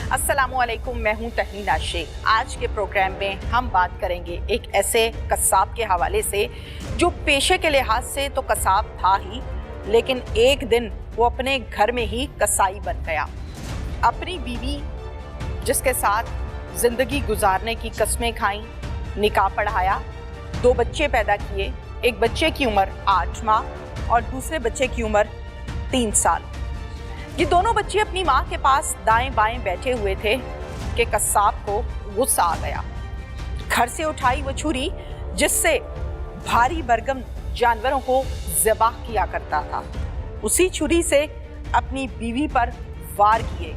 अस्सलामुअलैकुम, मैं हूं तहमीना शेख। आज के प्रोग्राम में हम बात करेंगे एक ऐसे कसाब के हवाले से जो पेशे के लिहाज से तो कसाब था ही, लेकिन एक दिन वो अपने घर में ही कसाई बन गया। अपनी बीवी जिसके साथ ज़िंदगी गुजारने की कस्में खाईं, निकाह पढ़ाया, 2 बच्चे पैदा किए। एक बच्चे की उम्र 8 माह और दूसरे बच्चे की उम्र 3 साल। ये दोनों बच्चे अपनी माँ के पास दाएं बाएं बैठे हुए थे कि कसाब को गुस्सा आ गया। घर से उठाई वो छुरी जिससे भारी भरकम जानवरों को ज़बाह किया करता था। उसी छुरी से अपनी बीवी पर वार किए।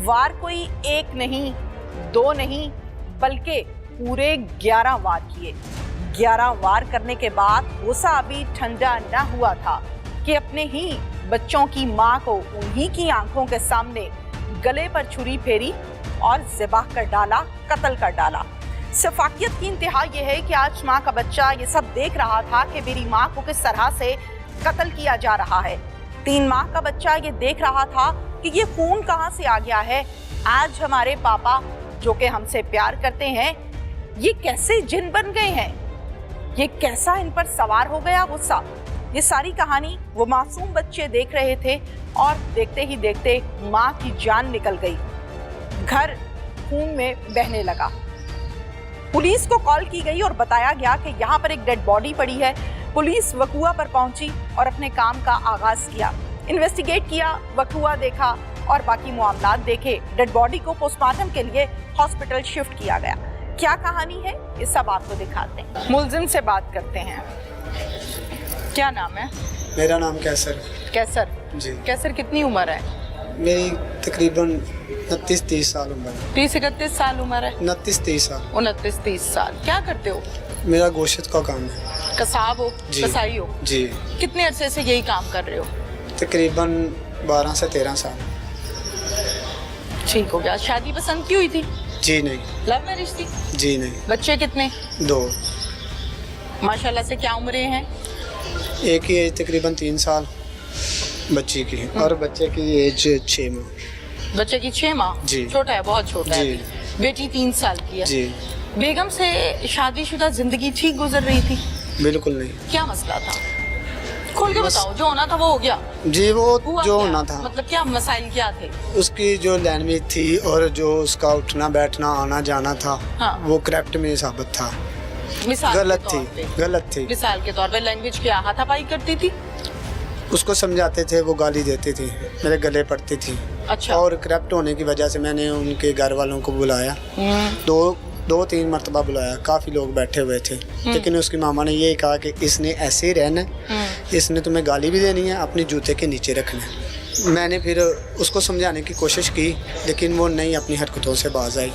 वार कोई 1 नहीं, 2 नहीं, बल्कि पूरे 11 वार किए। 11 वार करने के बाद गुस्सा अभी ठंडा न हुआ था कि अपने ही बच्चों की माँ को उन्हीं की आंखों के सामने गले पर छुरी फेरी और ज़बाह कर डाला, कत्ल कर डाला। सफाकियत की इंतहा यह है कि आज माँ का बच्चा ये सब देख रहा था कि मेरी माँ को किस तरह से कत्ल किया जा रहा है। 3 माह का बच्चा ये देख रहा था कि ये खून कहाँ से आ गया है। आज हमारे पापा जो कि हमसे प्यार करते हैं, ये कैसे जिन बन गए हैं, ये कैसा इन पर सवार हो गया गुस्सा। ये सारी कहानी वो मासूम बच्चे देख रहे थे और देखते ही देखते माँ की जान निकल गई। घर खून में बहने लगा। पुलिस को कॉल की गई और बताया गया कि यहाँ पर एक डेड बॉडी पड़ी है। पुलिस वकुआ पर पहुंची और अपने काम का आगाज किया। इन्वेस्टिगेट किया, वकुआ देखा और बाकी मामलात देखे। डेड बॉडी को पोस्टमार्टम के लिए हॉस्पिटल शिफ्ट किया गया। क्या कहानी है ये सब आपको दिखाते हैं। मुलजिम से बात करते हैं। क्या नाम है? मेरा नाम कैसर। कैसर जी। कैसर कितनी उम्र है? मेरी तकरीबन 29-30 साल उम्र है। 30-31 साल उम्र है। 29-30 साल। 29-30 साल। क्या करते हो? मेरा गोश्त का काम है। कसाब हो? जी। कसाई हो? जी। कितने अरसे से यही काम कर रहे हो? तकरीबन 12 से 13 साल। ठीक हो गया। शादी पसंद की हुई थी? जी नहीं। लव मैरिज थी? जी नहीं। बच्चे कितने? 2। माशाल्लाह से। क्या उम्रें हैं? एक की एज तकरीबन 3 साल बच्ची की और बच्चे की एज 6 माह। बच्चे की 6 माह? जी। छोटा है, बहुत छोटा है। बेटी 3 साल की है। जी। बेगम से शादीशुदा जिंदगी ठीक गुजर रही थी? बिल्कुल नहीं। क्या मसला था? खोल के बताओ। जो होना था वो हो गया? जी, वो हुआ जो क्या? होना था। मतलब क्या मसाइल क्या थे? उसकी जो लैंग्वेज थी और जो उसका उठना बैठना आना जाना था, हाँ। वो करप्ट में साबित था। मिसाल गलत के तौर पे? थी, गलत थी। मिसाल के तौर पे लैंग्वेज क्या हाथापाई करती थी? उसको समझाते थे, वो गाली देती थी, मेरे गले पड़ती थी। अच्छा। और करप्ट होने की वजह से मैंने उनके घर वालों को बुलाया। 2-3 मरतबा बुलाया। काफ़ी लोग बैठे हुए थे, लेकिन उसकी मामा ने यही कहा कि इसने ऐसे ही रहना है, इसने तुम्हें गाली भी देनी है, अपने जूते के नीचे रखना है। मैंने फिर उसको समझाने की कोशिश की, लेकिन वो नहीं अपनी हरकतों से बाज आई।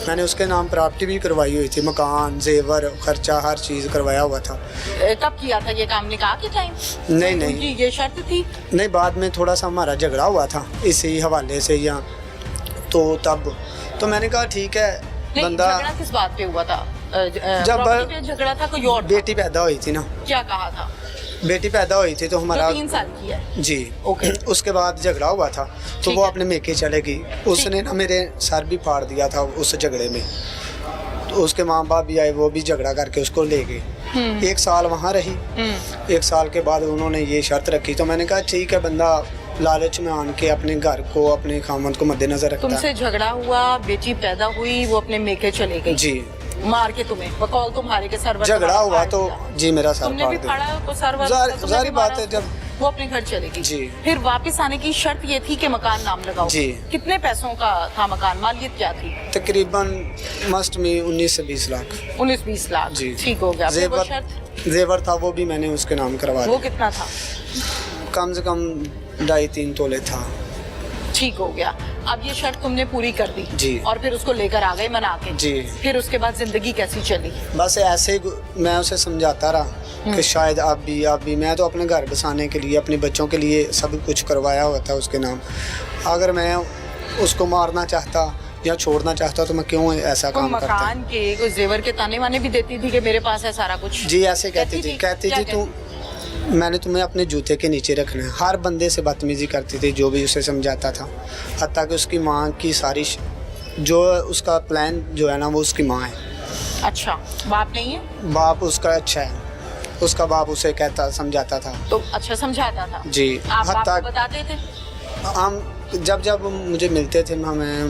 मैंने उसके नाम प्रॉपर्टी भी करवाई हुई थी, मकान, जेवर, खर्चा, हर चीज़ करवाया हुआ था। कब किया था ये काम? निकाह के टाइम? नहीं, ये शर्त थी? नहीं, बाद में थोड़ा सा हमारा झगड़ा हुआ था इसी हवाले से, या तो तब तो मैंने कहा ठीक है। बंदा झगड़ा किस बात पे हुआ था? जब प्रॉपर्टी पे झगड़ा था? कोई और था? बेटी पैदा हुई थी ना। क्या कहा था? बेटी पैदा हुई थी तो हमारा 3 साल की है। जी। ओके। उसके बाद झगड़ा हुआ था तो ठीक वो है। अपने मेके चले गई। उसने ना मेरे सर भी फाड़ दिया था उस झगड़े में। तो उसके माँ बाप भी आए, वो भी झगड़ा करके उसको ले गए। 1 साल वहाँ रही। 1 साल के बाद उन्होंने ये शर्त रखी, तो मैंने कहा ठीक है, बंदा लालच में आन के अपने घर को, अपने खामद को मद्देनजर रखता है। तुमसे झगड़ा हुआ, बेटी पैदा हुई, वो अपने मेके चले गई। जी। मार के तुम्हें, बकौल तुम्हारे के सरवर झगड़ा हुआ तो जी मेरा सर तुमने भी फाड़ फाड़ा दिया। तो सरवर जारी बात है, जब वो अपने घर चलेगी। जी। फिर वापस आने की शर्त ये थी कि मकान नाम लगाओ। जी। कितने पैसों का था मकान? मालियत क्या थी? तकरीबन मस्ट में 19 से 20 लाख। 19-20 लाख। जी। ठीक हो गया। फिर वो शर्त? जेवर था, वो भी मैंने उसके नाम करवा वो दिया। कितना था? कम से कम 2.5-3 तोले था। ठीक हो गया। अब ये शर्त तुमने पूरी कर दी। जी। और फिर उसको लेकर आ गए मना के। जी। फिर उसके बाद जिंदगी कैसी चली? बस ऐसे मैं उसे समझाता रहा कि शायद आप भी मैं तो अपने घर बसाने के लिए, अपने बच्चों के लिए सब कुछ करवाया हुआ था उसके नाम। अगर मैं उसको मारना चाहता या छोड़ना चाहता तो मैं क्यों ऐसा काम करता? मकान के कोई जेवर के ताने वाने भी देती थी कि मेरे पास है सारा कुछ? जी, ऐसे कहती थी। میں نے تمہیں اپنے جوتے کے نیچے رکھنا ہے. ہر بندے سے بدتمیزی کرتی تھی جو بھی اسے سمجھاتا تھا, حتیٰ کہ اس کی ماں کی ساری جو اس کا پلان جو ہے نا وہ اس کی ماں ہے. اچھا, باپ نہیں ہے؟ باپ اس کا اچھا ہے, اس کا باپ اسے کہتا سمجھاتا تھا. تو اچھا سمجھاتا تھا جی. آپ باپ حتیٰ کو بتاتے تھے؟ ہم جب مجھے ملتے تھے میں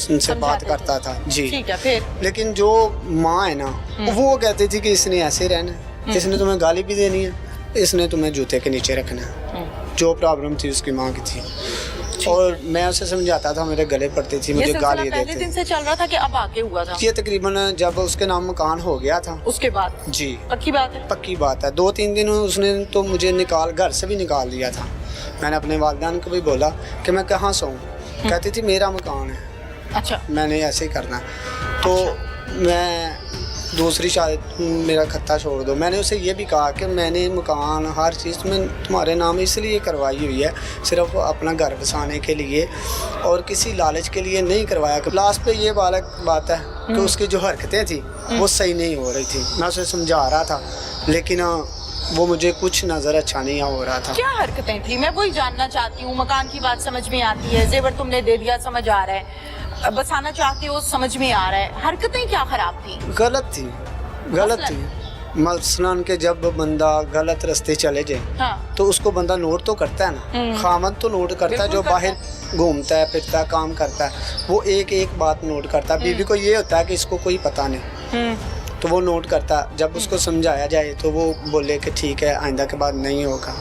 ان سے بات کرتا تھا. جی. ٹھیک ہے. پھر لیکن جو ماں ہے نا وہ کہتی تھی کہ اس نے ایسے رہنا ہے, اس نے تمہیں گالی بھی دینی ہے, اس نے تمہیں جوتے کے نیچے رکھنا ہے. جو پرابلم تھی اس کی ماں کی تھی, اور میں اسے سمجھاتا تھا, میرے گلے پڑتی تھی, مجھے گالی پہلے دیتے. دن سے چل رہا تھا کہ اب آگے ہوا تھا؟ یہ تقریباً جب اس کے نام مکان ہو گیا تھا اس کے بعد. جی. پکی بات ہے؟ پکی بات ہے. 2-3 دن اس نے تو مجھے گھر سے بھی نکال دیا تھا. میں نے اپنے والدین کو بھی بولا کہ میں کہاں سوؤں, کہتی تھی میرا مکان ہے. اچھا. میں نے ایسے ہی کرنا ہے. تو میں دوسری شاید میرا خطہ چھوڑ دو. میں نے اسے یہ بھی کہا کہ میں نے مکان ہر چیز تمہارے نام اس لیے کروائی ہوئی ہے, صرف اپنا گھر بسانے کے لیے اور کسی لالچ کے لیے نہیں کروایا. کہ لاسٹ پہ یہ بات ہے کہ اس کی جو حرکتیں تھیں وہ صحیح نہیں ہو رہی تھی. میں اسے سمجھا رہا تھا لیکن وہ مجھے کچھ نظر اچھا نہیں ہو رہا تھا. کیا حرکتیں تھی؟ میں وہی جاننا چاہتی ہوں. مکان کی بات سمجھ میں آتی ہے, زیور تم نے دے دیا سمجھ آ رہا ہے, بسانا چاہتے ہو سمجھ میں آ رہا ہے, حرکتیں کیا خراب تھی؟ غلط تھی. مثلاً کہ جب بندہ غلط راستے چلے جائے تو اس کو بندہ نوٹ تو کرتا ہے نا. خامد تو نوٹ کرتا ہے, جو باہر گھومتا ہے پھرتا ہے کام کرتا ہے وہ ایک بات نوٹ کرتا ہے. بیوی کو یہ ہوتا ہے کہ اس کو کوئی پتہ نہیں, تو وہ نوٹ کرتا. جب اس کو سمجھایا جائے تو وہ بولے کہ ٹھیک ہے آئندہ کے بعد نہیں ہوگا.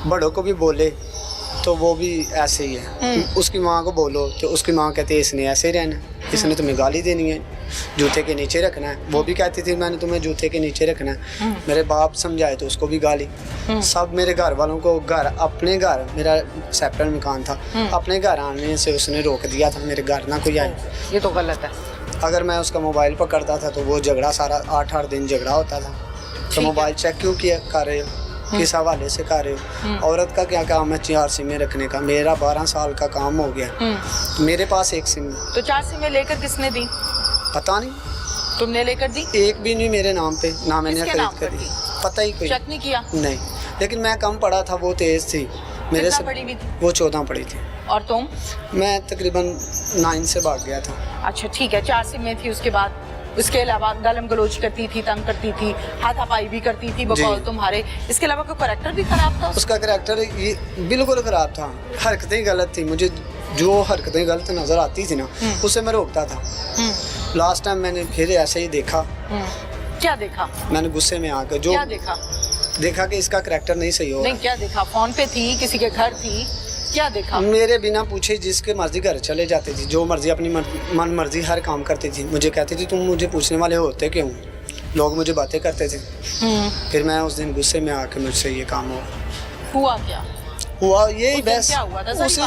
بڑوں کو بھی بولے تو وہ بھی ایسے ہی ہے. اس کی ماں کو بولو تو اس کی ماں کہتی ہے اس نے ایسے رہنا, اس نے تمہیں گالی دینی ہے, جوتے کے نیچے رکھنا ہے. وہ بھی کہتی تھی میں نے تمہیں جوتے کے نیچے رکھنا ہے. میرے باپ سمجھائے تو اس کو بھی گالی. سب میرے گھر والوں کو اپنے گھر, میرا سیپریٹ مکان تھا, اپنے گھر آنے سے اس نے روک دیا تھا. میرے گھر نہ کوئی آئے. یہ تو غلط ہے. اگر میں اس کا موبائل پکڑتا تھا تو وہ جھگڑا سارا 8 دن جھگڑا ہوتا تھا. تو موبائل چیک کیوں کر رہے ہو, کس حوالے سے کر رہے ہو؟ عورت کا کیا کام ہے 4 سمیں رکھنے کا؟ میرا 12 سال کا کام ہو گیا, میرے پاس 1 سم. تو 4 سمیں لے کر کس نے دی؟ پتہ نہیں. تم نے لے کر دی؟ ایک بھی نہیں میرے نام پہ, نہ میں نے خرید کر دی. پتہ ہی کوئی چیک نہیں کیا؟ نہیں. لیکن میں کم پڑھا تھا, وہ تیز تھی. میرے سے پڑھی ہوئی تھی؟ وہ 14 پڑھی تھی. اور تم؟ میں تقریباً 9 سے بھاگ گیا تھا. اچھا ٹھیک ہے. 4 سمیں تھی. اس کے بعد اس کے علاوہ گالم گلوچ کرتی تھی, تنگ کرتی تھی, ہاتھا پائی بھی کرتی تھی بقول تمہارے. اس کے علاوہ کوئی کریکٹر بھی خراب تھا؟ اس کا کریکٹر بالکل خراب تھا. حرکتیں غلط تھی. مجھے جو حرکتیں غلط نظر آتی تھی نا اسے میں روکتا تھا. لاسٹ ٹائم میں نے پھر ایسے ہی دیکھا. کیا دیکھا؟ میں نے غصے میں آ کر جو دیکھا کہ اس کا کریکٹر نہیں صحیح ہو. نہیں, کیا دیکھا؟ فون پہ تھی, کسی کے گھر تھی, کیا دیکھا؟ میرے بنا پوچھے جس کے مرضی گھر چلے جاتی تھی, جو مرضی اپنی من مرضی ہر کام کرتی تھی. مجھے کہتی تھی تم مجھے پوچھنے والے ہوتے کیوں؟ لوگ مجھے باتیں کرتے تھے. پھر میں اس دن غصے میں آ کے مجھ سے یہ کام ہوا. کیا ہوا یہی بس اسی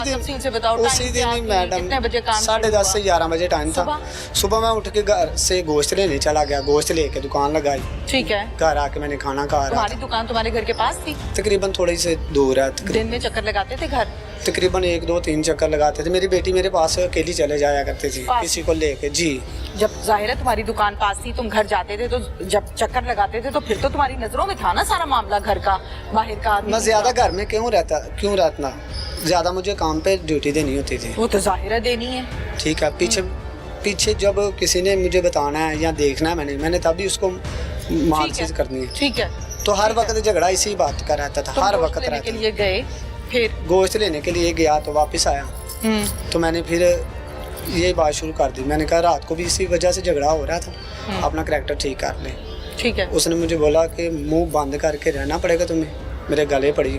دن ہی میڈم 10:30 سے 11 بجے ٹائم تھا. صبح میں اٹھ کے گھر سے گوشت لینے چلا گیا. گوشت لے کے دکان لگائی. ٹھیک ہے. گھر آ کے میں نے کھانا کھا. تمہاری دکان تمہارے گھر کے پاس تھی؟ تقریباً تھوڑی سے دور ہے. دن میں چکر لگاتے تھے گھر؟ تقریباً 1 2 3 چکر لگاتے تھے. میری بیٹی میرے پاس اکیلی چلے جایا کرتی تھی کسی کو لے کے. جی. جب ظاہر ہے تمہاری دکان پاس تھی, تم گھر جاتے تھے, تو جب چکر لگاتے تھے تو پھر تو تمہاری نظروں میں تھا نا سارا معاملہ گھر کا, باہر کا. میں زیادہ گھر میں کیوں رہتا زیادہ مجھے کام پہ ڈیوٹی دینی ہوتی تھی. وہ تو ظاہر ہے دینی ہے. ٹھیک ہے. پیچھے جب کسی نے مجھے بتانا ہے یا دیکھنا ہے میں نے تبھی اس کو مال چیز کرنی ہے. ٹھیک ہے. تو ہر وقت جھگڑا اسی بات کا رہتا تھا. ہر وقت رہتا کے لیے گئے, پھر گوشت لینے کے لیے گیا تو واپس آیا. تو میں نے پھر یہ بات شروع کر دی. میں نے کہا رات کو بھی اسی وجہ سے جھگڑا ہو رہا تھا, اپنا کریکٹر ٹھیک کر لیں. ٹھیک ہے. اس نے مجھے بولا کہ منہ بند کر کے رہنا پڑے گا تمہیں. میرے گلے پڑی.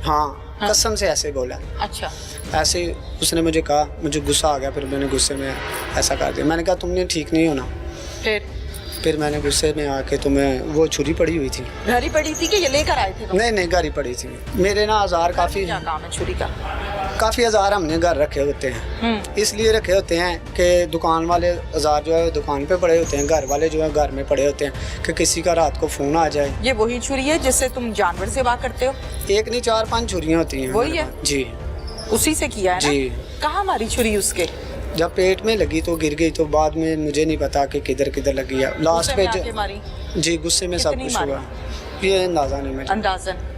ہاں قسم سے ایسے بولا. اچھا. ایسے اس نے مجھے کہا. مجھے غصہ آ گیا. پھر میں نے غصے میں ایسا کر دیا. میں نے کہا تم نے ٹھیک نہیں ہونا. پھر میں نے غصے میں آ کے تمہیں وہ چھری پڑی ہوئی تھی. گھر ہی پڑی تھی کہ یہ لے کر آئے تھے؟ نہیں گھر ہی پڑی تھی. میرے نا ہزار کافی کام ہے چھری کا. کافی ہزار ہم نے گھر رکھے ہوتے ہیں. اس لیے رکھے ہوتے ہیں کہ دکان والے ہزار جو ہے دکان پہ پڑے ہوتے ہیں, گھر والے جو ہے گھر میں پڑے ہوتے ہیں کہ کسی کا رات کو فون آ جائے. یہ وہی چھری ہے جس سے تم جانور ذبح کرتے ہو؟ 1 نہیں 4 5 چھریاں ہوتی ہیں. وہی ہے. جی. اسی سے کیا ہے نا. جی. کہاں ماری چھری اس کے؟ جب پیٹ میں لگی تو گر گئی. تو بعد میں مجھے نہیں پتا کہ کدھر لگی ہے. لاسٹ پہ جی غصے میں سب کچھ ہوا. ये अंदाज़ा नहीं अंदाजन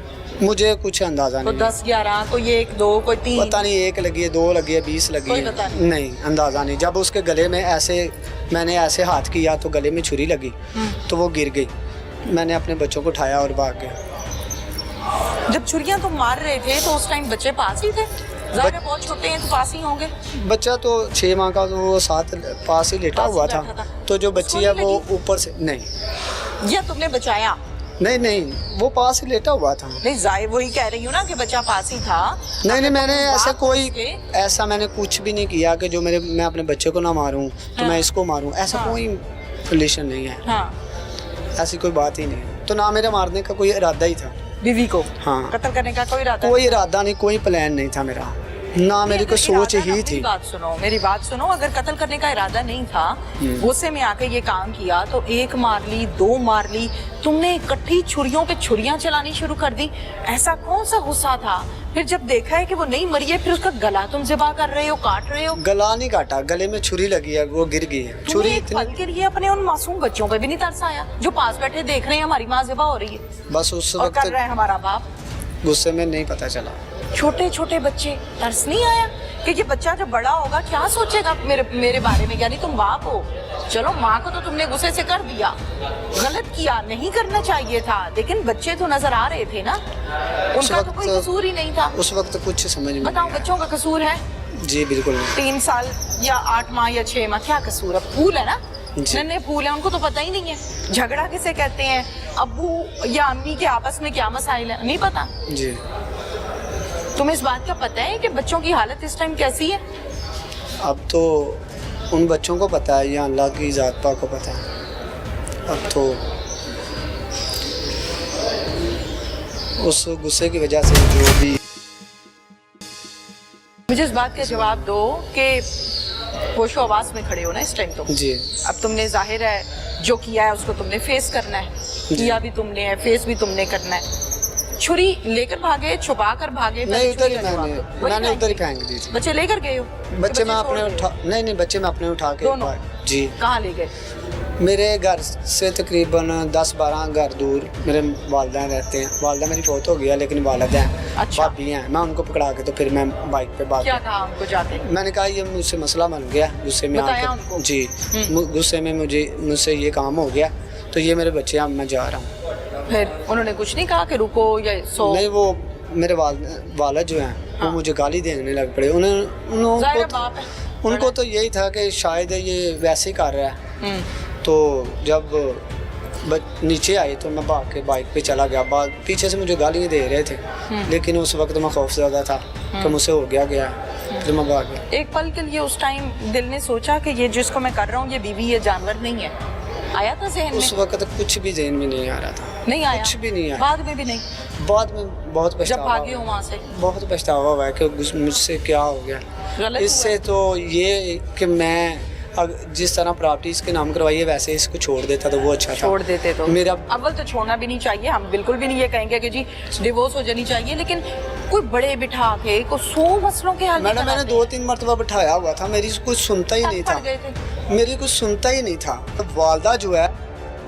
मुझे कुछ अंदाज़ा कोई नहीं 10 11 कोई 1 2 कोई 3 पता नहीं, 1 लगी है, 2 लगी है, 20 लगी कोई है, पता नहीं अंदाज़ा नहीं। जब उसके गले में ऐसे मैंने ऐसे हाथ किया तो गले में छुरी लगी तो वो गिर गई। मैंने अपने बच्चों को उठाया और भाग गया। जब छुरियां तुम मार रहे थे तो उस टाइम बच्चे पास ही थे? ज़ाहिर है बहुत छोटे हैं तो पास ही होंगे। बच्चा तो 6 माह का, तो वो साथ पास ही लेटा पास ही हुआ बैठा था। था। तो जो बच्ची उसको है नहीं वो लगी? ऊपर से नहीं या तुमने बचाया? नहीं वो पास ही लेटा हुआ था। नहीं जाहिर वही कह रही हूँ ना कि बच्चा पास ही था। नहीं मैंने ऐसा कोई उसके- ऐसा मैंने कुछ भी नहीं किया कि जो मैं अपने बच्चे को ना मारूं तो हाँ। मैं इसको मारूं, ऐसा हाँ। कोई रिलेशन नहीं है, हाँ ऐसी कोई बात ही नहीं है। तो ना मेरा मारने का कोई इरादा ही था, बीवी को हाँ। कत्ल करने का कोई इरादा कोई इरादा नहीं, कोई प्लान नहीं था मेरा, ना मेरी कोई सोच ही थी। मेरी बात सुनो, अगर कत्ल करने का इरादा नहीं था, गुस्से में आके ये काम किया तो 1 मार ली, 2 मार ली, तुमने इकट्ठी छुरियों पे छुरियां चलानी शुरू कर दी। ऐसा कौन सा गुस्सा था? फिर जब देखा है कि वो नहीं मरी है फिर उसका गला तुम ज़िबा कर रहे हो, काट रहे हो। गला नहीं काटा, गले में छुरी लगी है, वो गिर गई है। छुरी तुम्हें एक इतनी, पल के लिए अपने उन मासूम बच्चों पे भी नहीं तरस आया जो पास बैठे देख रहे हैं हमारी माँ ज़िबा हो रही है बस उस और कर वक्त रहा है हमारा बाप? गुस्से में नहीं पता चला। छोटे छोटे बच्चे, तरस नहीं आया कि ये बच्चा जब बड़ा होगा क्या सोचेगा मेरे बारे में? यानी तुम बाप हो, चलो माँ को तो तुमने गुस्से से कर दिया, गलत किया, नहीं करना चाहिए था, लेकिन बच्चे तो नजर आ रहे थे ना, उनका तो कोई कसूर ही नहीं था। उस वक्त कुछ समझ में बताओ बच्चों का कसूर है? जी बिल्कुल नहीं। 3 साल या 8 माह या 6 माह क्या कसूर है? फूल है ना, जी। नन्हे फूल है, उनको तो पता ही नहीं है। झगड़ा किसे कहते हैं, अब्बू या अम्मी के आपस में क्या मसाइल है, नहीं पता। जी तुम्हें इस बात का पता है कि बच्चों की हालत इस टाइम कैसी है? अब तो उन बच्चों को पता है या अल्लाह की ज़ात पाक को पता है। अब तो उस गुस्से की वजह से जो भी, मुझे इस बात का जवाब दो कि होशो आवाज में खड़े हो ना इस टाइम तो। जी अब तुमने जाहिर है जो किया है उसको तुमने फेस करना है, किया भी तुमने है, फेस भी तुमने करना है। छुरी लेकर भागे, छुपा कर भागे? नहीं उधर ही छुरी का जवाब दो। वही मैंने फेंक उधर ही दी। फेंक दी थी। बच्चे लेकर गए हो? बच्चे मैं अपने छोड़ गए? उठा, नहीं बच्चे मैं अपने उठा के दोनों? जी कहाँ ले गए? मेरे घर से तकरीबन 10-12 घर दूर मेरे वालदैन रहते हैं। वालदा मेरी फौत हो गया लेकिन वालद हैं, अच्छा। भाभी हैं। मैं उनको पकड़ा के तो फिर मैं बाइक पे भाग क्या गया। कहा उनको जाते? मैंने कहा ये मुझसे मसला बन गया, गुस्से में बताया आके उनको? जी गुस्से में मुझसे ये काम हो गया तो ये मेरे बच्चे हैं, अब मैं जा रहा हूँ। फिर उन्होंने कुछ नहीं कहा कि रुको या सो? नहीं वो मेरे वालद जो हैं वो हाँ। मुझे गाली देने लग पड़े। जाहिर है बाप है। उनको तो यही था कि शायद ये वैसे ही कर रहा है। तो जब नीचे आई तो मैं भाग के बाइक पे चला गया। पीछे से मुझे गालियाँ दे रहे थे लेकिन उस वक्त मैं खौफज़दा था कि मुझसे हो गया तो मैं भाग गया। एक पल के लिए उस टाइम दिल ने सोचा कि ये जिसको मैं कर रहा हूँ ये बीवी ये जानवर नहीं है? आया था ज़हन उस में? वक्त कुछ भी ज़हन में नहीं आ रहा था, नहीं आया? कुछ भी नहीं आया। बाद में भी नहीं? बाद में बहुत जब पछतावा भागे हो वहाँ से? बहुत पछतावा हुआ है कि मुझसे क्या हो गया। गलत इससे तो ये कि मैं जिस तरह प्रॉपर्टी इसके नाम करवाई है वैसे इसको छोड़ देता तो वो अच्छा था। छोड़ देते तो मेरा अव्वल तो छोड़ना भी नहीं चाहिए, हम बिल्कुल भी नहीं ये कहेंगे कि जी डिवोर्स हो जानी चाहिए, लेकिन कोई बड़े बिठा के को 100 मसलों के हल नहीं मैंने कराते। 2-3 मरतबा बिठाया हुआ था, मेरी कुछ सुनता ही नहीं थक था। पड़ गए थे। मेरी कुछ सुनता ही नहीं था। वालदा जो है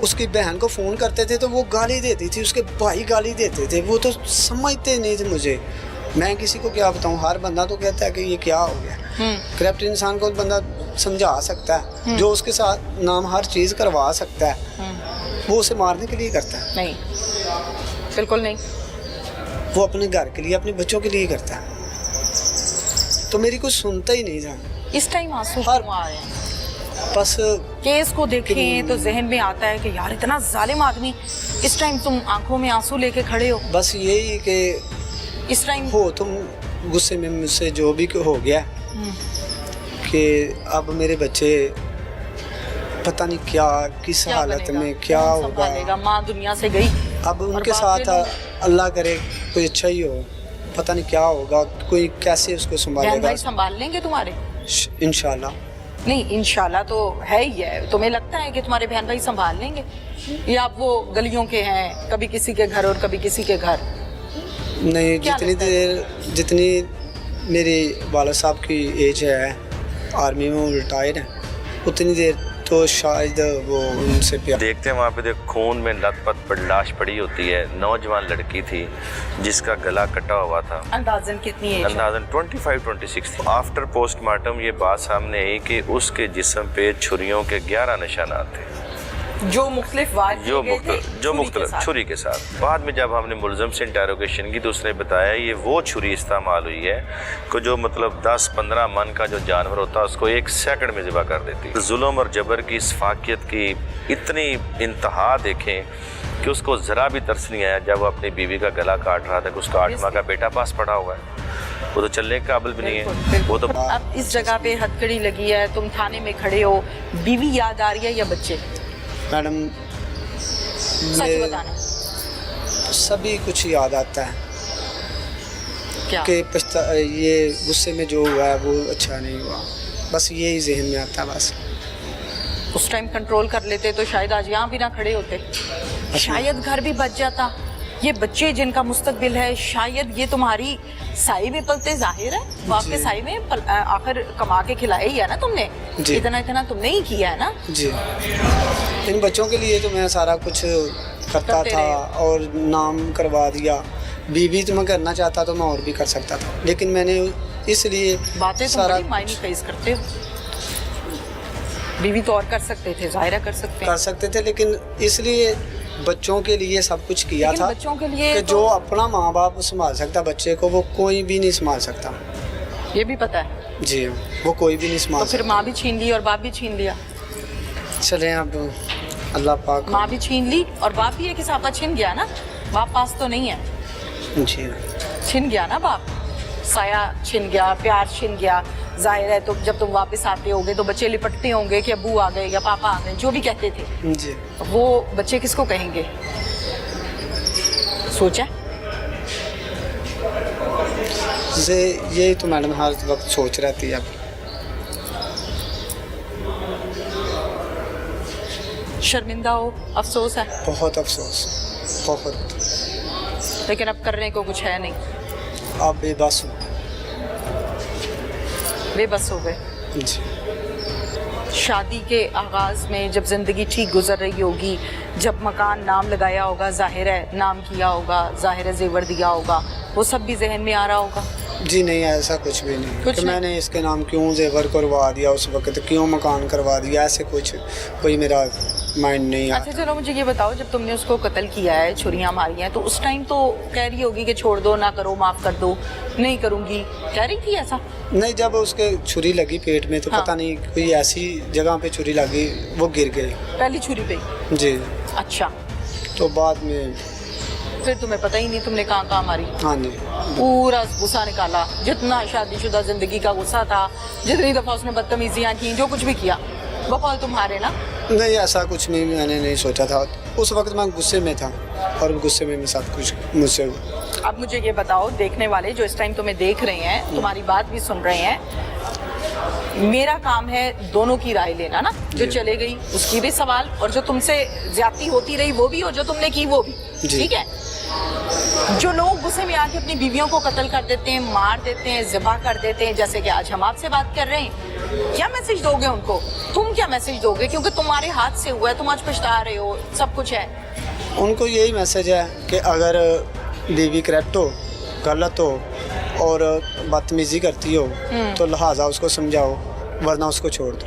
उसकी बहन को फ़ोन करते थे तो वो गाली देती थी, उसके भाई गाली देते थे, वो तो समझते नहीं थे मुझे। मैं किसी को क्या बताऊं, हर बंदा तो कहता है कि ये क्या हो गया। करप्ट इंसान को बंदा समझा सकता है, जो उसके साथ नाम हर चीज़ करवा सकता है वो उसे मारने के लिए करता है। नहीं बिल्कुल नहीं, वो अपने घर के लिए अपने बच्चों के लिए करता है। तो मेरी कुछ सुनता ही नहीं था। इस टाइम आंसू हर- क्यों आ रहे हैं? बस केस को देखें तो जहन में आता है कि यार इतना जालिम आदमी, इस टाइम तुम आंखों में आंसू लेके खड़े हो। बस यही कि इस टाइम हो तुम गुस्से में मुझसे जो भी हो गया कि अब मेरे बच्चे पता नहीं क्या किस क्या हालत बनेगा? में क्या कौन होगा। संभालेगा? माँ दुनिया से गई, अब उनके बाप साथ के लोग- अल्लाह करे कोई अच्छा ही हो, पता नहीं क्या होगा, कोई कैसे उसको बहन संभालेगा। भाई संभाल लेंगे तुम्हारे? इंशाल्लाह नहीं इंशाल्लाह तो है ही है। तुम्हें लगता है कि तुम्हारे बहन भाई संभाल लेंगे, या आप वो गलियों के हैं, कभी किसी के घर और कभी किसी के घर? नहीं। क्या जितनी लगता है? देर जितनी मेरे वाला साहब की एज है, आर्मी में वो रिटायर हैं, उतनी देर तो शायद वो उनसे प्यार। देखते हैं वहाँ पे देख खून में लथपथ लाश पड़ी होती है, नौजवान लड़की थी जिसका गला कटा हुआ था। अंदाजन कितनी एज है? अंदाजन 25-26 थी। आफ्टर पोस्टमार्टम ये बात सामने आई कि उसके जिस्म पे छुरियों के 11 निशानात थे, जो मुख्तलिफ वार जो किए गए थे, जो छुरी के मुख्तलिफ साथ। छुरी के साथ। बाद में जब हमने मुलजम से इंटेरोगेशन की तो उसने बताया ये वो छुरी इस्तेमाल हुई है कि जो मतलब 10-15 मन का जो जानवर होता है उसको 1 सेकंड में ज़िबा कर देती। जुल्म और जबर की इस फाकियत की इतनी इंतहा देखें कि उसको ज़रा भी तरस नहीं आया जब वो अपनी बीवी का गला काट रहा था कि उसका 8 माह का बेटा पास पड़ा हुआ है, वो तो चलने के काबिल भी नहीं है। वो तो अब इस जगह पे हथकड़ी लगी है, तुम थाने में खड़े हो, बीवी याद आ रही है या बच्चे? मैडम सच मैं- बताना, सभी कुछ याद आता है क्या? कि ये गुस्से में जो हुआ है वो अच्छा नहीं हुआ, बस यही जहन में आता है बस। उस टाइम कंट्रोल कर लेते तो शायद आज यहाँ भी ना खड़े होते, शायद घर भी बच जाता। ये बच्चे जिनका मुस्तकबिल है, शायद ये तुम्हारी साई में पलते, जाहिर है वो आपके जी। साई में आखिर कमा के खिलाया ही है ना तुमने, जी। इतना तुमने ही किया है ना। जी, इन बच्चों के लिए तो मैं सारा कुछ करता करते था रहे। और नाम करवा दिया। बीवी तो मैं करना चाहता तो मैं और भी कर सकता था, लेकिन मैंने इसलिए बातें तुम सारा बड़ी मायने फेस करते हो। बीवी तो और कर सकते थे, जाहिर कर सकते हैं, कर सकते थे, लेकिन इसलिए बच्चों के लिए सब कुछ किया लेकिन था बच्चों के लिए कि तो- जो अपना माँ बाप संभाल सकता बच्चे को वो कोई भी नहीं संभाल सकता। ये भी पता है। जी, वो कोई भी नहीं तो संभाल फिर माँ भी छीन ली और बाप भी छीन लिया, सकता। चले अब अल्लाह पाक। माँ भी छीन ली और बाप भी एक हिसाब का छिन गया ना। बाप पास तो नहीं है, जी, छिन गया ना बाप, साया छिन गया, प्यार छिन गया। जाहिर है तो जब तुम वापस आते होगे तो बच्चे लिपटते होंगे कि अब्बू आ गए या पापा आ गए, जो भी कहते थे, जी। वो बच्चे किसको कहेंगे? सोचा? यही तो मैडम हर वक्त सोच रहती है। अब शर्मिंदा हो, अफसोस है, बहुत अफसोस, बहुत। लेकिन अब करने को कुछ है नहीं, अब बेबस हूँ। बेबस हो गए। जी, शादी के आगाज़ में जब ज़िंदगी ठीक गुजर रही होगी, जब मकान नाम लगाया होगा, जाहिर है नाम किया होगा, जाहिर है जेवर दिया होगा, वो सब भी जहन में आ रहा होगा। जी नहीं, ऐसा कुछ भी नहीं कुछ कि नहीं? मैंने इसके नाम क्यों जेवर करवा दिया उस वक्त, क्यों मकान करवा दिया, ऐसे कुछ कोई मेरा माइंड नहीं अच्छा आता। चलो मुझे ये बताओ, जब तुमने उसको कत्ल किया है, छुरियां मारी हैं, तो उस टाइम तो कह रही होगी कि छोड़ दो, ना करो, माफ़ कर दो, नहीं करूँगी, कह रही थी ऐसा? नहीं, जब उसके छुरी लगी पेट में तो हाँ। पता नहीं कोई ऐसी जगह पे छुरी लगी, वो गिर गई। पहली छुरी पे? जी, अच्छा, तो बाद में फिर तुम्हें पता ही नहीं तुमने कहाँ मारी? हाँ जी, पूरा गुस्सा निकाला, जितना शादीशुदा जिंदगी का गुस्सा था, जितनी दफ़ा उसने बदतमीजियाँ की, जो कुछ भी किया, बकौल तुम्हारे ना। नहीं ऐसा कुछ नहीं, मैंने नहीं सोचा था उस वक्त, मैं गुस्से में था और गुस्से में सब कुछ मुझसे हुआ। अब मुझे ये बताओ, देखने वाले जो इस टाइम तुम्हें देख रहे हैं, तुम्हारी बात भी सुन रहे हैं, मेरा काम है दोनों की राय लेना ना, जो जी। चले गई उसकी भी सवाल, और जो तुमसे ज्यादती होती रही वो भी, और जो तुमने की वो भी, जी। ठीक है? जो लोग गुस्से में आके अपनी बीवियों को कत्ल कर देते हैं, मार देते हैं, ज़िबा कर देते हैं, जैसे कि आज हम आपसे बात कर रहे हैं, क्या मैसेज दोगे उनको? तुम क्या मैसेज दोगे? क्योंकि तुम्हारे हाथ से हुआ है, तुम आज पछता रहे हो, सब कुछ है। उनको यही मैसेज है कि अगर बीवी करप्ट हो, गलत हो और बदतमीज़ी करती हो तो लिहाजा उसको समझाओ, वरना उसको छोड़ दो,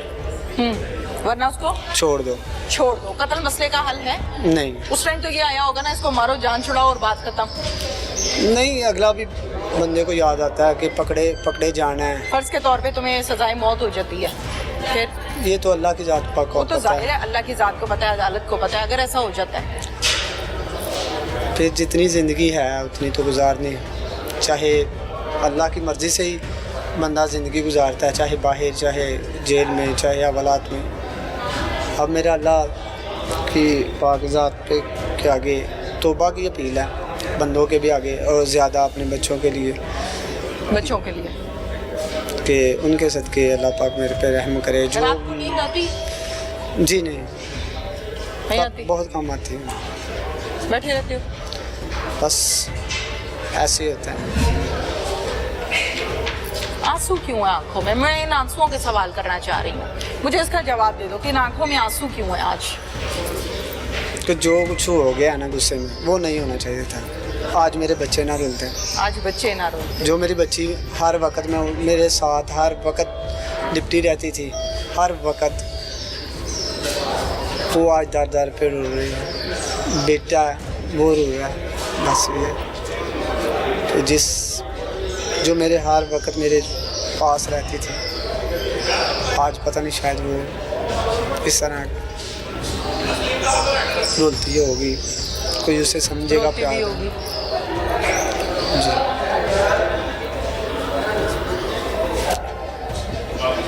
वरना उसको छोड़ दो। छोड़ दो। कत्ल मसले का हल है? नहीं, उस टाइम तो ये आया होगा ना, इसको मारो, जान छुड़ाओ और बात खत्म। नहीं, अगला भी बंदे को याद आता है कि पकड़े जाना है। फर्ज के तौर पे तुम्हें सजाए मौत हो जाती है, फिर ये तो अल्लाह की जात पाक को वो तो पता जाहिर है। है अल्लाह की जात को पता है, अदालत को पता है, अगर ऐसा हो जाता है। फिर जितनी ज़िंदगी है उतनी तो गुजारनी है, चाहे अल्लाह की मर्ज़ी से ही बंदा ज़िंदगी गुजारता है, चाहे बाहर, चाहे जेल में, चाहे हवालात में। अब मेरा अल्लाह की पाक ज़ात पे के आगे तौबा की अपील है, बंदों के भी आगे, और ज़्यादा अपने बच्चों के लिए, बच्चों के लिए कि उनके सदके अल्लाह पाक मेरे पे रहम करे। जो रात को नींद आती जी नहीं, नहीं आती? बहुत कम आती है, बैठे रहते हो? बस ऐसे ही होता है। आंसू क्यों है आंखों में? मैं इन आंसुओं के सवाल करना चाह रही हूँ, मुझे इसका जवाब दे दो कि इन आंखों में आंसू क्यों है आज? कि जो कुछ हो गया ना गुस्से में, वो नहीं होना चाहिए था। आज मेरे बच्चे ना रुलते हैं, आज बच्चे ना रो। जो मेरी बच्ची हर वक्त में मेरे साथ हर वक्त लिपटी रहती थी, हर वक्त, वो आज दर दर पे रो रही है। बेटा वो रो रहा है, बस ये तो जो मेरे हर वक्त मेरे पास रहती थी, आज पता नहीं शायद वो इस तरह रोती होगी, कोई उसे समझेगा रोती प्यार भी होगी। जी।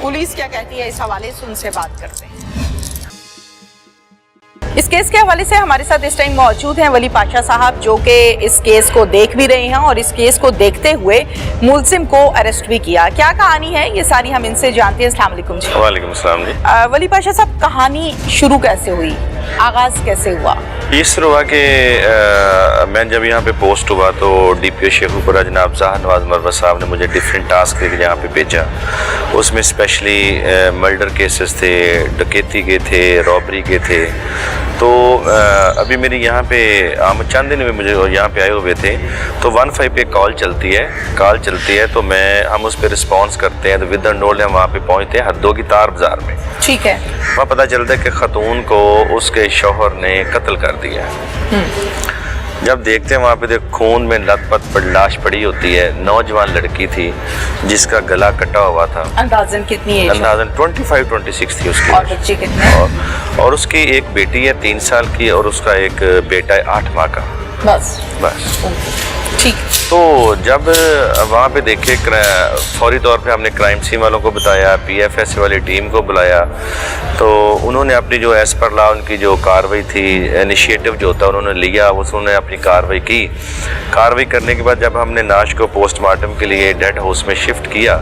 पुलिस क्या कहती है इस हवाले से, उनसे बात करते हैं। इस केस के हवाले से हमारे साथ इस टाइम मौजूद हैं वली पाशा साहब, जो कि इस केस को देख भी रहे हैं और इस केस को देखते हुए मुलजिम को अरेस्ट भी किया। क्या कहानी है ये सारी हम इनसे जानते हैं। अस्सलाम वालेकुम जी। वालेकुम सलाम जी। वली पाशा साहब, कहानी शुरू कैसे हुई, आगाज कैसे हुआ? इस तरह हुआ कि मैं जब यहाँ पे पोस्ट हुआ तो DPO शेखुपुरा जनाब ज़ाहर नवाज मरवा साहब ने मुझे डिफरेंट टास्क लेकर यहाँ पे भेजा। उसमें स्पेशली मर्डर केसेस थे, डकैती के थे, रॉबरी के थे। तो अभी मेरी यहाँ पे चंद दिन में मुझे यहाँ पे आए हुए थे, तो 15 पे कॉल चलती है तो हम उस पर रिस्पॉन्स करते हैं। तो विद इन नोल हम वहाँ पे पहुँचते हैं हद्दों की तार बाज़ार में। ठीक है। वहाँ पता चलता है कि खतून को उसके शौहर ने कत्ल कर दिया। जब देखते हैं वहाँ पे खून में लथपथ पर लाश पड़ी होती है। नौजवान लड़की थी जिसका गला कटा हुआ था। अंदाजन कितनी एज? अंदाजन 25-26 थी उसकी। और बच्चे कितने? और उसकी एक बेटी है 3 साल की और उसका एक बेटा है 8 माह का। बस। ठीक। तो जब वहाँ पे देखे, फौरी तौर पे हमने क्राइम सीन वालों को बताया, PFS वाली टीम को बुलाया, तो उन्होंने अपनी जो एज पर लॉ उनकी जो कार्रवाई थी, इनिशिएटिव जो होता है उन्होंने लिया, उन्होंने अपनी कार्रवाई करने के बाद जब हमने लाश को पोस्टमार्टम के लिए डेड हाउस में शिफ्ट किया,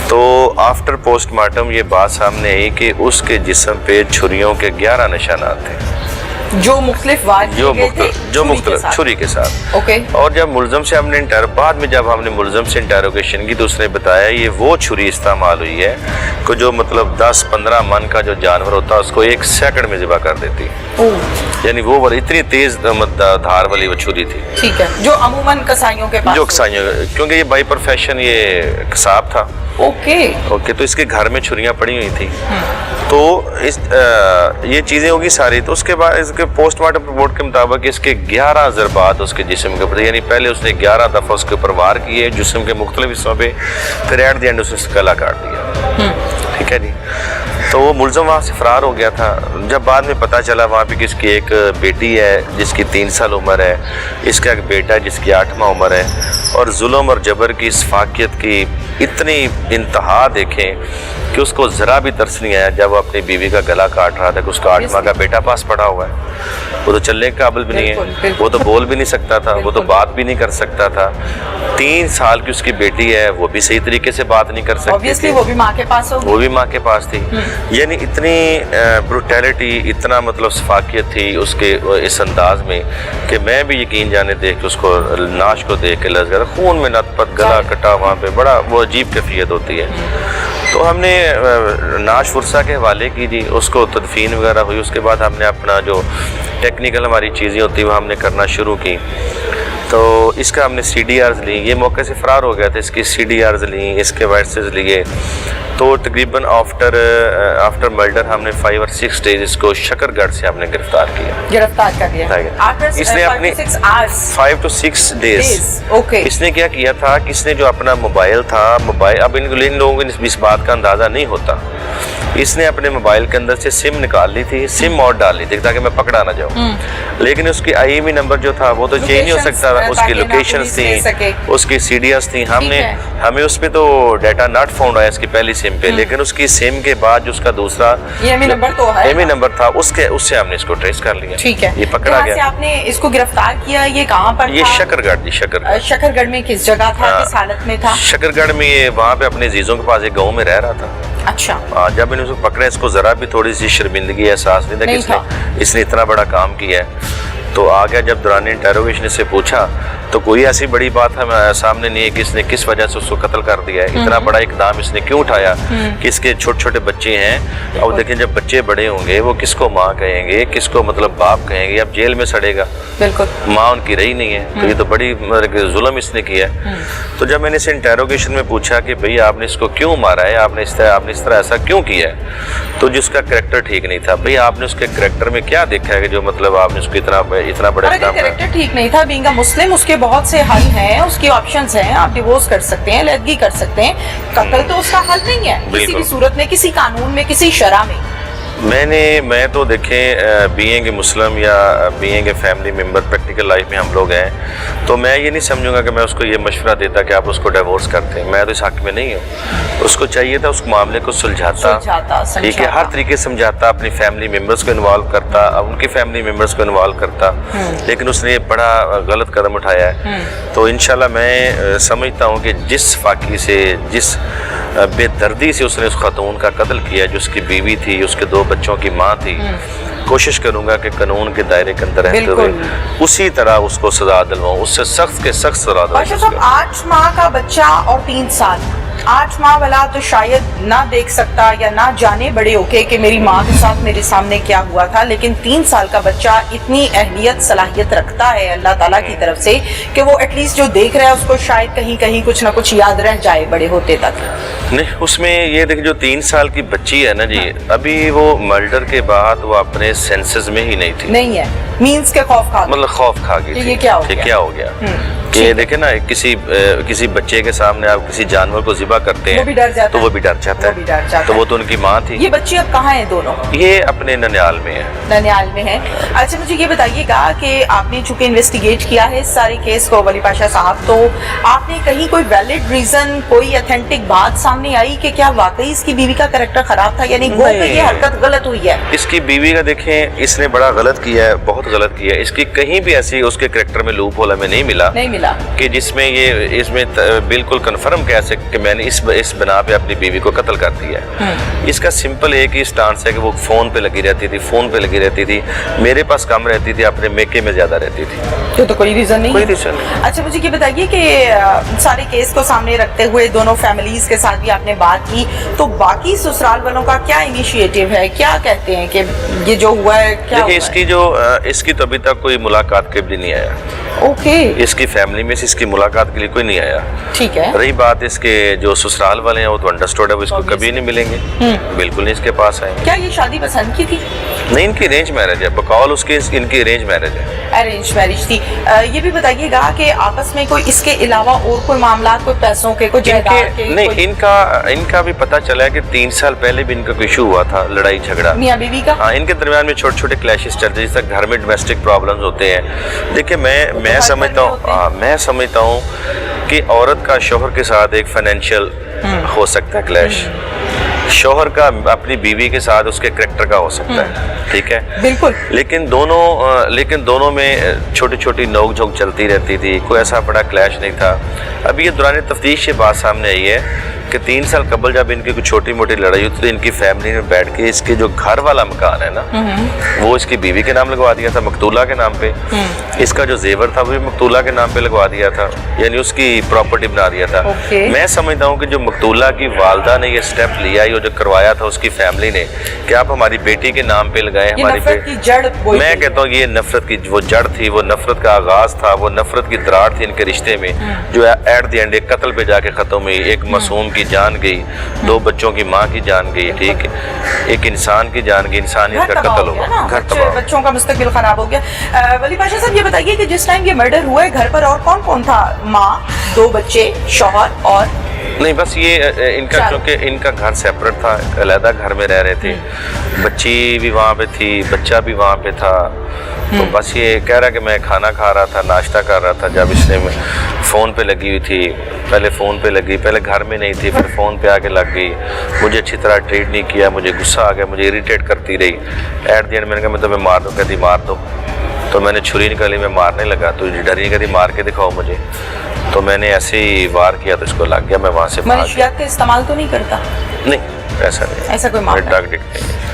तो आफ्टर पोस्टमार्टम ये बात सामने आई कि उसके जिस्म पे छुरियों के 11 निशानात थे, जो मुख्तलिफ छुरी के साथ। ओके। और जब मुलजम से हमने बाद में जब हमने मुलजम से इंटेरोगेशन की तो उसने बताया ये वो छुरी इस्तेमाल हुई है कि जो मतलब 10-15 मन का जो जानवर होता है उसको 1 सेकंड में ज़िबा कर देती। यानी वो इतनी तेज धार वाली वो छुरी थी। ठीक है। जो अमूमन कसाईयों के पास, क्योंकि ये बाई प्रोफेशन ये कसाब था। ओके। तो इसके घर में छुरियां पड़ी हुई थी। तो ये चीज़ें होगी सारी। तो उसके बाद इसके पोस्टमार्टम रिपोर्ट के मुताबिक इसके 11 ज़रबात उसके जिस्म के ऊपर, यानी पहले उसने 11 दफ़ा उसके ऊपर वार किए जिस्म के मुख्तलिफ हिस्सों पे, फिर एट द एंड उसने गला काट दिया। ठीक है जी। तो वो मुलज़म वहाँ से फ़रार हो गया था। जब बाद में पता चला वहाँ पे कि इसकी एक बेटी है जिसकी 3 साल उम्र है, इसका एक बेटा है जिसकी 8 माह उम्र है, और जुल्म और जबर की इस फाकियत की इतनी इंतहा देखें कि उसको ज़रा भी तरस नहीं आया जब वो अपनी बीवी का गला काट रहा था कि उसका 8 माह का बेटा पास पड़ा हुआ है। वो तो चलने के काबिल भी नहीं है, वो तो बोल भी नहीं सकता था, वो तो बात भी नहीं कर सकता था। 3 साल की उसकी बेटी है, वो भी सही तरीके से बात नहीं कर सकती थी। वो भी माँ के पास वो भी माँ के पास थी। यानी इतनी ब्रूटैलिटी, इतना मतलब सफाकियत थी उसके इस अंदाज में कि मैं भी यकीन जाने देख के उसको नाश को देख के लज गया, खून में लथपथ, गला कटा, वहाँ पे बड़ा वो अजीब कैफियत होती है। तो हमने नाश फुरसा के हवाले की जी, उसको तदफीन वगैरह हुई। उसके बाद हमने अपना जो टेक्निकल हमारी चीज़ें होती वो हमने करना शुरू की। तो इसका हमने CDRs ली, ये मौके से फ़रार हो गया था, इसकी CDRs ली, इसके वाइसेस लिए। तो तकरीबन आफ्टर मर्डर हमने 5 और 6 डेज इसको शकरगढ़ से हमने गिरफ्तार कर दिया। इसने अपनी 5 to 6 डेज। ओके। इसने क्या किया था कि इसने जो अपना मोबाइल था, अब इन लोगों को इस बात का अंदाज़ा नहीं होता, इसने अपने मोबाइल के अंदर से सिम निकाल ली थी, सिम और डाल ली थी ताकि मैं पकड़ा ना जाऊँ। लेकिन उसकी IMEI नंबर जो था वो तो चेंज नहीं हो सकता था, उसकी लोकेशंस थी, उसकी CDRs थी। हमें उस पर तो डाटा नॉट फाउंड आया इसकी पहली सिम पे, लेकिन उसकी सिम के बाद जो उसका दूसरा IMEI नंबर था उससे हमने इसको ट्रेस कर लिया। ठीक है। ये पकड़ा गया। आपने इसको गिरफ्तार किया, ये कहाँ पर? ये शकरगढ़। शकरगढ़ में किस जगह था, किस हालत में था? शकरगढ़ में ये वहाँ पे अपने जीजों के पास एक गाँव में रह रहा था। अच्छा। जब मैंने उसको पकड़ा, इसको जरा भी थोड़ी सी शर्मिंदगी एहसास नहीं था कि इसने इतना बड़ा काम किया है। तो आ गया, जब दौरान इंटेरोगेशन से पूछा तो कोई ऐसी बड़ी बात हम सामने नहीं है कि इसने किस वजह से उसको कत्ल कर दिया है, इतना बड़ा इकदाम इसने क्यों उठाया कि इसके छोटे छोटे बच्चे हैं। अब देखें जब बच्चे बड़े होंगे वो किसको माँ कहेंगे, किसको मतलब बाप कहेंगे, अब जेल में सड़ेगा, बिल्कुल माँ उनकी रही नहीं है, तो ये तो बड़ी जुल्म इसने किया है। तो जब मैंने इसे इंटेरोगेशन में पूछा कि भाई आपने इसको क्यों मारा है, आपने इस तरह ऐसा क्यों किया है, तो जिसका कैरेक्टर ठीक नहीं था। भाई आपने उसके कैरेक्टर में क्या देखा है कि जो मतलब आपने उसको इतना बड़ा कैरेक्टर ठीक नहीं था, बीइंग अ मुस्लिम उसके बहुत से हल हैं, उसके ऑप्शंस हैं, आप डिवोर्स कर सकते हैं, अलहदगी कर सकते हैं, कत्ल तो उसका हल नहीं है किसी भी सूरत में, किसी कानून में, किसी शरह में। मैं तो देखें बीइंग ए मुस्लिम या being a family member practical life में हम लोग हैं, तो मैं ये नहीं समझूंगा कि मैं उसको ये मशवरा देता कि आप उसको डिवोर्स करते हैं, मैं तो इस हक में नहीं हूँ। उसको चाहिए था उस मामले को सुलझाता, ठीक है, हर तरीके से समझाता, अपनी फैमिली मेम्बर्स को इन्वॉल्व करता, उनके फैमिली मेम्बर्स को इन्वॉल्व करता, लेकिन उसने ये बड़ा गलत कदम उठाया है। तो इंशाल्लाह मैं समझता हूँ कि जिस फाकी से, जिस बेदर्दी से उसने उस खातून का कत्ल किया जो उसकी बीवी थी, उसके 2 बच्चों की माँ थी, कोशिश करूंगा कि कानून के दायरे के अंदर रहते हुए उसी तरह उसको सजा दिलवाऊं, उससे सख्त के सख्त सजा दिलवाऊं। 8 माह का बच्चा और 3 साल, 8 माह वाला तो शायद ना देख सकता या ना जाने बड़े होके कि मेरी माँ के साथ मेरे सामने क्या हुआ था, लेकिन 3 साल का बच्चा इतनी अहलियत सलाहियत रखता है अल्लाह ताला की तरफ से कि वो एटलीस्ट जो देख रहा है उसको शायद कहीं कहीं कुछ ना कुछ याद रह जाए बड़े होते तक। नहीं, उसमें ये देखिए जो 3 साल की बच्ची है ना जी, अभी वो मर्डर के बाद वो अपने सेंसेस में ही नहीं थी, नहीं है, मीन्स के खौफ खा, मतलब खौफ खा गई थी, ये क्या हो गया? ये देखे ना, किसी बच्चे के सामने आप किसी जानवर को ज़िबा करते हैं तो वो भी डर जाता है, तो वो तो उनकी माँ थी। ये बच्चे अब कहाँ हैं दोनों? ये अपने ननियाल में है। ननियाल में है। अच्छा मुझे ये बताइएगा कि आपने चूंकि इन्वेस्टिगेट किया है इस सारे केस को वली पाशा साहब, तो आपने कहीं कोई वैलिड रीजन, कोई ऑथेंटिक बात सामने आई कि क्या वाकई इसकी बीवी का कैरेक्टर खराब था, यानी गो पे ये हरकत गलत हुई है? इसकी बीवी का देखें, इसने बड़ा गलत किया है, बहुत गलत किया है। इसकी कहीं भी ऐसी उसके कैरेक्टर में लूप होल हमें नहीं मिला कि जिसमें ये इसमें बिल्कुल कंफर्म कह सके कि मैंने इस बना पे अपनी बीवी को कत्ल कर दिया है। इसका सिंपल एक ही स्टांस है कि वो फोन पे लगी रहती थी, मेरे पास कम रहती थी, अपने मेके में ज्यादा रहती थी। तो कोई रीजन नहीं, कोई रीजन नहीं। अच्छा मुझे ये बताइए कि सारे केस को सामने रखते हुए दोनों फैमिलीज के साथ भी आपने बात की, तो बाकी ससुराल वालों का क्या इनिशिएटिव है, क्या कहते हैं कि ये जो हुआ है क्या? देखिए इसकी तो अभी तक कोई मुलाकात के भी नहीं आया। ओके। इसकी फैमिली में से इसकी मुलाकात के लिए कोई नहीं आया। ठीक है। रही बात इसके जो ससुराल वाले हैं वो तो अंडरस्टूड है, वो इसको कभी नहीं मिलेंगे, बिल्कुल नहीं इसके पास आएंगे। क्या ये शादी पसंद की थी? नहीं, इनकी अरेंज मैरिज है, बकौल उसके इनकी अरेंज मैरिज है। अरेंज मैरिज थी। ये भी बताइएगा कि आपस में कोई इसके अलावा और कोई मामला, कोई पैसों के, कोई जायदाद के? नहीं, इनका भी पता चला है कि 3 साल पहले भी इनका कोई इशू हुआ था, लड़ाई झगड़ा मियां बीवी का। हाँ, इनके दरमियान में छोटे छोटे क्लैशेस चलते हैं, जिस तक घर में डोमेस्टिक प्रॉब्लम्स होते हैं। देखिए मैं समझता हूँ कि औरत का शोहर के साथ एक फाइनेंशियल हो सकता है क्लैश, शोहर का अपनी बीवी के साथ उसके कैरेक्टर का हो सकता है, ठीक है, बिल्कुल। लेकिन दोनों में छोटी छोटी नोक झोंक चलती रहती थी, कोई ऐसा बड़ा क्लैश नहीं था। अभी ये दौरान तफ्तीश ये बात सामने आई है कि 3 साल कबल जब इनकी कुछ छोटी मोटी लड़ाई हुई तो इनकी फैमिली ने बैठ के इसके जो घर वाला मकान है ना वो इसकी बीवी के नाम लगवा दिया था, मकतूला के नाम पे। इसका जो जेवर था वो भी मकतूला के नाम पे लगवा दिया था, यानी उसकी प्रॉपर्टी बना दिया था। मैं समझता हूँ कि जो मकतूला की वालदा ने ये स्टेप लिया, ये जो करवाया था उसकी फैमिली ने कि आप हमारी बेटी के नाम पे लगाए, हमारी बेटी, मैं कहता हूँ ये नफरत की वो जड़ थी, वो नफरत का आगाज था, वो नफरत की दरार थी इनके रिश्ते में, जो एट द एंड एक कत्ल पे जाके खत्म हुई। एक मासूम की जान गई, 2 बच्चों की माँ की जान गई, ठीक, एक इंसान की जान गई, इंसानियत का कत्ल हुआ, घर तबाह, बच्चों का मुस्तकबिल खराब हो गया। वली पाशा साहब ये बताइए कि जिस टाइम ये मर्डर हुआ है घर पर और कौन कौन था? माँ, 2 बच्चे, शौहर और? नहीं, बस ये इनका, क्योंकि इनका घर सेपरेट था, अलहदा घर में रह रहे थे, बच्ची भी वहाँ पे थी, बच्चा भी वहाँ पे था। तो बस ये कह रहा कि मैं खाना खा रहा था, नाश्ता कर रहा था, जब इसने फ़ोन पे लगी हुई थी, पहले फ़ोन पे लगी, पहले घर में नहीं थी, फिर फ़ोन पे आके लग गई, मुझे अच्छी तरह ट्रीट नहीं किया, मुझे गुस्सा आ गया, मुझे इरिटेट करती रही। एट द एंड मैंने कहा मैं तुम्हें मार दूँ, कहती मार दो, तो मैंने छुरी निकाली, मैं मारने लगा, तो डरी, कहती मार के दिखाओ मुझे, तो मैंने ऐसे ही वार किया तो इसको लग गया, मैं वहाँ से मनशियात का इस्तेमाल तो नहीं करता? नहीं, ऐसा नहीं, ऐसा कोई मामला नहीं।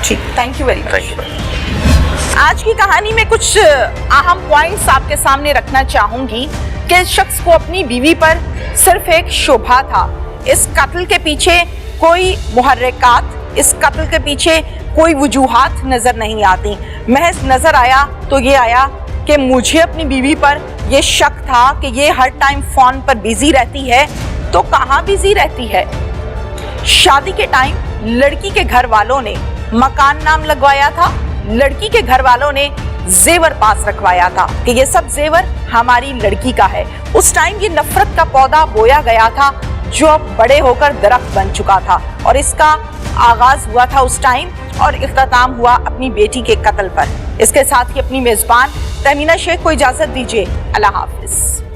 ठीक, thank you very much. Thank you. आज की कहानी में कुछ अहम पॉइंट्स आपके सामने रखना चाहूंगी। कि इस शख्स को अपनी बीवी पर सिर्फ एक शुबहा था। इस कत्ल के पीछे कोई मुहर्रिकात, इस कत्ल के पीछे कोई वजूहात नजर नहीं आती। महज नजर आया तो ये आया कि मुझे अपनी बीवी पर ये शक था कि ये हर टाइम फोन पर बिजी रहती है। तो कहाँ बिजी रहती है? शादी के टाइम लड़की के घर वालों ने मकान नाम लगवाया था, लड़की के घर वालों ने जेवर पास रखवाया था कि ये सब जेवर हमारी लड़की का है। उस टाइम ये नफरत का पौधा बोया गया था जो अब बड़े होकर दरख्त बन चुका था, और इसका आगाज हुआ था उस टाइम और इख्तिताम हुआ अपनी बेटी के कत्ल पर। इसके साथ ही अपनी मेजबान तहमीना शेख को इजाजत दीजिए। अल्लाह हाफिज।